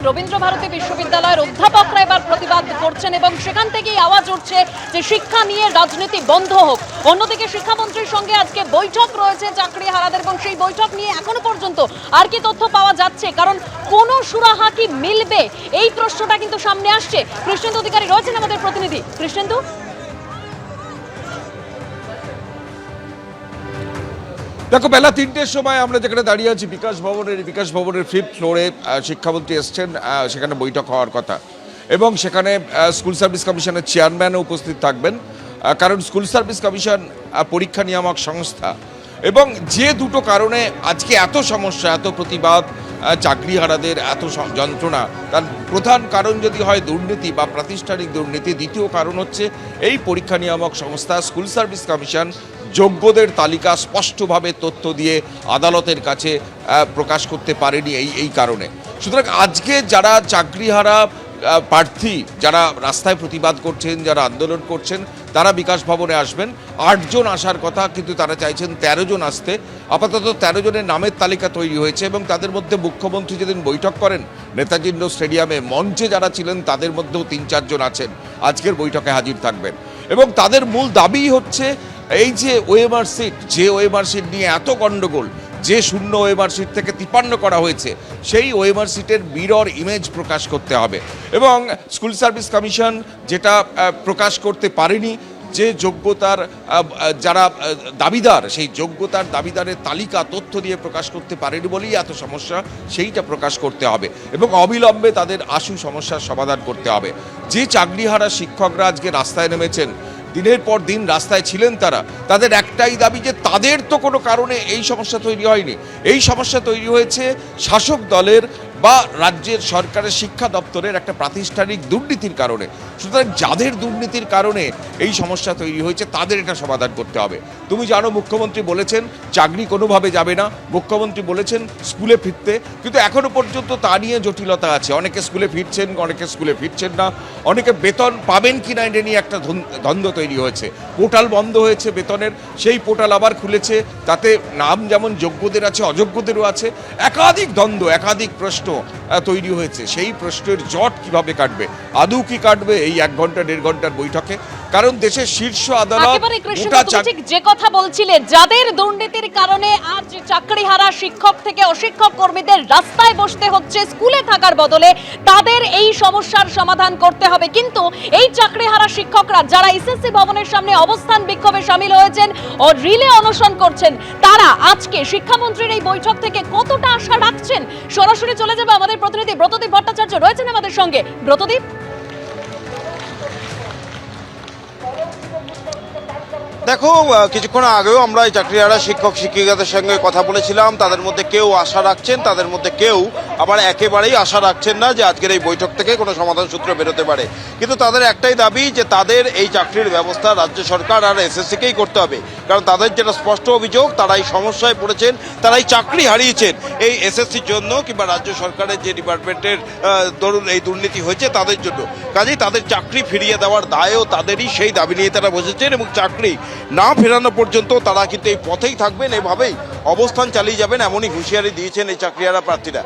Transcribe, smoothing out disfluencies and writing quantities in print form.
রবীন্দ্র ভারতী বিশ্ববিদ্যালয়ের অধ্যাপকরা এবার প্রতিবাদ করছেন এবং সেখান থেকেই আওয়াজ উঠছে যে শিক্ষা নিয়ে রাজনীতি বন্ধ হোক। অন্যদিকে শিক্ষামন্ত্রীর সঙ্গে আজকে বৈঠক রয়েছে চাকরিহারাদের এবং সেই বৈঠক নিয়ে এখনো পর্যন্ত আর কি তথ্য পাওয়া যাচ্ছে, কারণ কোন সুরাহা কি মিলবে এই প্রশ্নটা কিন্তু সামনে আসছে। কৃষ্ণেন্দু অধিকারী রয়েছেন আমাদের প্রতিনিধি। কৃষ্ণেন্দু, দেখো, বেলা ৩টের সময় আমরা যেখানে দাঁড়িয়ে আছি বিকাশ ভবনের 5th ফ্লোরে শিক্ষামন্ত্রী এসছেন, সেখানে বৈঠক হওয়ার কথা এবং সেখানে স্কুল সার্ভিস কমিশনের চেয়ারম্যানও উপস্থিত থাকবেন, কারণ স্কুল সার্ভিস কমিশন পরীক্ষা নিয়ামক সংস্থা এবং যে দুটো কারণে আজকে এত সমস্যা, এত প্রতিবাদ, চাকরিহারাদের এত যন্ত্রণা, তার প্রধান কারণ যদি হয় দুর্নীতি বা প্রাতিষ্ঠানিক দুর্নীতি, দ্বিতীয় কারণ হচ্ছে এই পরীক্ষা নিয়ামক সংস্থা স্কুল সার্ভিস কমিশন যোগ্যদের তালিকা স্পষ্টভাবে তথ্য দিয়ে আদালতের কাছে প্রকাশ করতে পারেনি এই কারণে। সুতরাং আজকে যারা চাকরিহারা প্রার্থী, যারা রাস্তায় প্রতিবাদ করছেন, যারা আন্দোলন করছেন, তারা বিকাশ ভবনে আসবেন। 8 জন আসার কথা, কিন্তু তারা চাইছেন 13 জন আসতে। আপাতত 13 জনের নামের তালিকা তৈরি হয়েছে এবং তাদের মধ্যে মুখ্যমন্ত্রী যেদিন বৈঠক করেন নেতাজি ইন্ডোর স্টেডিয়ামে, মঞ্চে যারা ছিলেন তাদের মধ্যেও 3-4 জন আছেন, আজকের বৈঠকে হাজির থাকবেন এবং তাদের মূল দাবি হচ্ছে এই যে ওএমআর সিট, যে ওএমআর সিট নিয়ে এত গণ্ডগোল, যে শূন্য ওএমআর সিট থেকে 53 করা হয়েছে, সেই ওএমআর সিটের মিরর ইমেজ প্রকাশ করতে হবে এবং স্কুল সার্ভিস কমিশন যেটা প্রকাশ করতে পারেনি, যে যোগ্যতার যারা দাবিদার, সেই যোগ্যতার দাবিদারের তালিকা তথ্য দিয়ে প্রকাশ করতে পারেনি বলেই এত সমস্যা, সেইটা প্রকাশ করতে হবে এবং অবিলম্বে তাদের আশু সমস্যার সমাধান করতে হবে। যে চাকরিহারা শিক্ষকরা আজকে রাস্তায় নেমেছেন, দিনের পর দিন রাস্তায় ছিলেন, তাদের একটাই দাবি যে তাদের তো কোনো কারণে এই সমস্যা তৈরি হয়নি, এই সমস্যা তৈরি হয়েছে শাসক দলের বা রাজ্যের সরকারের শিক্ষা দপ্তরের একটা প্রাতিষ্ঠানিক দুর্নীতির কারণে। সুতরাং যাদের দুর্নীতির কারণে এই সমস্যা তৈরি হয়েছে তাদের এটা সমাধান করতে হবে। তুমি জানো, মুখ্যমন্ত্রী বলেছেন চাকরি কোনোভাবে যাবে না, মুখ্যমন্ত্রী বলেছেন স্কুলে ফিরতে, কিন্তু এখনো পর্যন্ত তা নিয়ে জটিলতা আছে। অনেকে স্কুলে ফিরছেন, অনেকে স্কুলে ফিরছেন না, অনেকে বেতন পাবেন কি না এটা নিয়ে একটা দ্বন্দ্ব তৈরি হয়েছে। পোর্টাল বন্ধ হয়েছে বেতনের, সেই পোর্টাল আবার খুলেছে, তাতে নাম যেমন যোগ্যদের আছে অযোগ্যদেরও আছে, একাধিক দ্বন্দ্ব, একাধিক প্রশ্ন তৈরি হয়েছে। সেই প্রশ্নের জট কিভাবে কাটবে, আদৌ কি কাটবে এই 1 ঘন্টা 1.5 ঘন্টার বৈঠকে? কারণ দেশের শীর্ষ আদালত যে কথা বলছিলে, যাদের দুর্নীতির কারণে আজ চাকরিহারা শিক্ষক থেকে অশিক্ষক কর্মীদের রাস্তায় বসতে হচ্ছে স্কুলে থাকার বদলে, তাদের এই সমস্যার সমাধান করতে হবে। কিন্তু এই চাকরিহারা শিক্ষকরা যারা এসএসসি ভবনের সামনে অবস্থান বিক্ষোভে শামিল হয়েছেন ও রিলে অনশন করছেন, তারা আজকে শিক্ষামন্ত্রীর এই বৈঠক থেকে কতটা আশা রাখছেন? সরাসরি চলে যাবে আমাদের প্রতিনিধি ব্রতদীপ ভট্টাচার্য রয়েছেন আমাদের সঙ্গে। ব্রতদীপ, দেখো, কিছুক্ষণ আগেও আমরা এই চাকরিহারা শিক্ষক শিক্ষিকাদের সঙ্গে কথা বলেছিলাম। তাদের মধ্যে কেউ আশা রাখছেন, তাদের মধ্যে কেউ আবার একেবারেই আশা রাখছেন না যে আজকের এই বৈঠক থেকে কোনো সমাধান সূত্র বেরোতে পারে। কিন্তু তাদের একটাই দাবি যে তাদের এই চাকরির ব্যবস্থা রাজ্য সরকার আর এসএসসিকেই করতে হবে, কারণ তাদের যেটা স্পষ্ট অভিযোগ, তারাই সমস্যায় পড়েছেন, তারাই চাকরি হারিয়েছেন এই এসএসসির জন্য কিংবা রাজ্য সরকারের যে ডিপার্টমেন্টের ধরুন এই দুর্নীতি হয়েছে তাদের জন্য। কাজেই তাদের চাকরি ফিরিয়ে দেওয়ার দায়ও তাদেরই, সেই দাবি নিয়ে তারা বসেছেন এবং চাকরি না ফেরানো পর্যন্ত তারা কিন্তু এই পথেই থাকবেন, এভাবেই অবস্থান চালিয়ে যাবেন, এমনই হুঁশিয়ারি দিয়েছেন এই চাকরিহারা প্রার্থীরা।